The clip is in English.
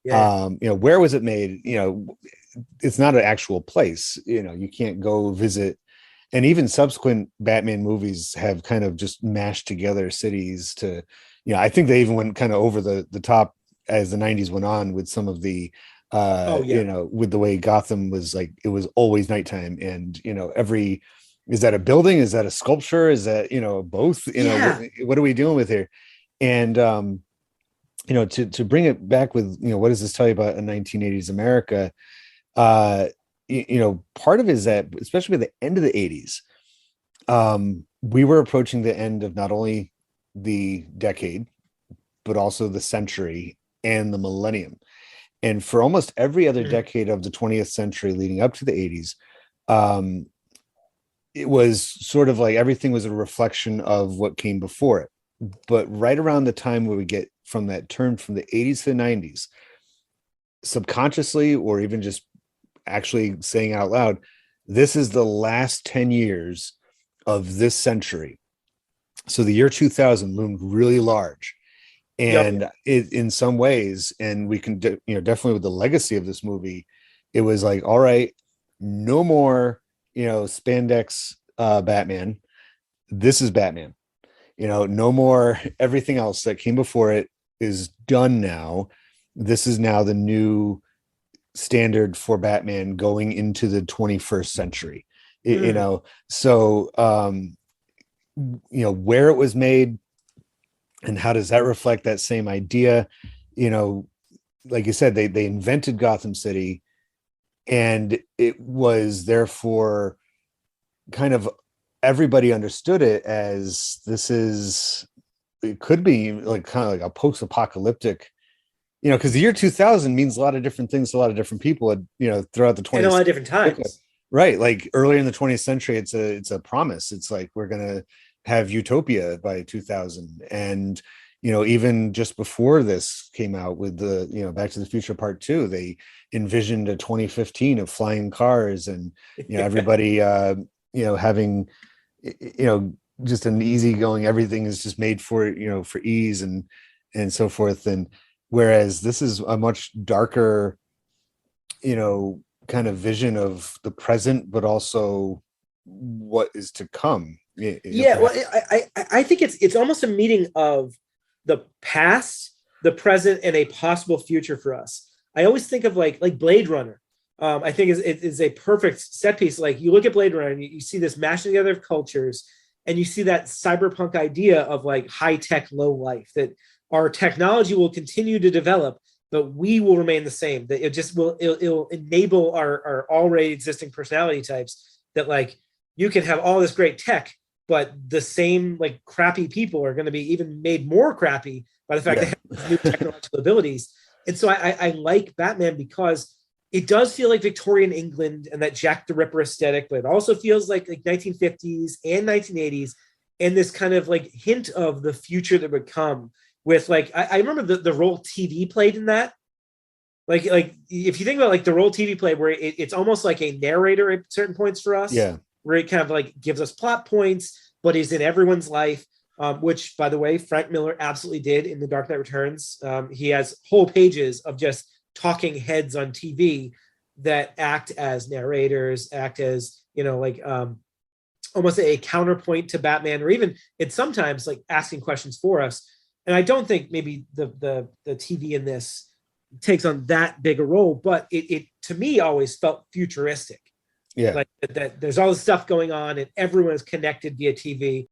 Yeah. Where was it made? It's not an actual place. You can't go visit. And even subsequent Batman movies have kind of just mashed together cities to, I think they even went kind of over the top as the 90s went on with some of the, Oh yeah. with the way Gotham was like, it was always nighttime. And, is that a building? Is that a sculpture? Is that, both, Yeah. what are we dealing with here? And, to bring it back with, what does this tell you about a 1980s America? Part of it is that, especially by the end of the 80s, we were approaching the end of not only the decade, but also the century and the millennium. And for almost every other decade of the 20th century leading up to the 80s, it was sort of like everything was a reflection of what came before it. But right around the time where we get from that turn from the 80s to the 90s, subconsciously or even just actually saying out loud, this is the last 10 years of this century. So the year 2000 loomed really large. And it, in some ways, and we can, definitely with the legacy of this movie, it was like, all right, no more, spandex Batman. This is Batman. No more everything else that came before it is done now. This is now the new standard for Batman going into the 21st century. So where it was made and how does that reflect that same idea? Like you said, they invented Gotham City, and it was therefore kind of everybody understood it as it could be like kind of like a post-apocalyptic, because the year 2000 means a lot of different things to a lot of different people, throughout the 20th and a lot of different times. Right. Like earlier in the 20th century, it's a promise. It's like, we're going to have utopia by 2000. And, even just before this came out with the, Back to the Future Part 2, they envisioned a 2015 of flying cars and, everybody, having, just an easygoing, everything is just made for, for ease and so forth. And whereas this is a much darker, kind of vision of the present, but also what is to come. Well, I think it's almost a meeting of the past, the present, and a possible future for us. I always think of like Blade Runner. I think is a perfect set piece. Like you look at Blade Runner and you see this mashing together of cultures, and you see that cyberpunk idea of like high tech, low life, that our technology will continue to develop, but we will remain the same. That it'll enable our already existing personality types, that like you can have all this great tech, but the same like crappy people are going to be even made more crappy by the fact they have new technological abilities. And so I like Batman because it does feel like Victorian England and that Jack the Ripper aesthetic, but it also feels like 1950s and 1980s, and this kind of like hint of the future that would come. With like, I remember the role TV played in that. Like if you think about like the role TV played, where it's almost like a narrator at certain points for us, where it kind of like gives us plot points, but is in everyone's life. Which, by the way, Frank Miller absolutely did in The Dark Knight Returns. He has whole pages of just talking heads on TV that act as narrators, act as almost a counterpoint to Batman, or even it's sometimes like asking questions for us. And I don't think maybe the TV in this takes on that big a role, but it to me always felt futuristic. Yeah. Like that there's all this stuff going on and everyone is connected via TV.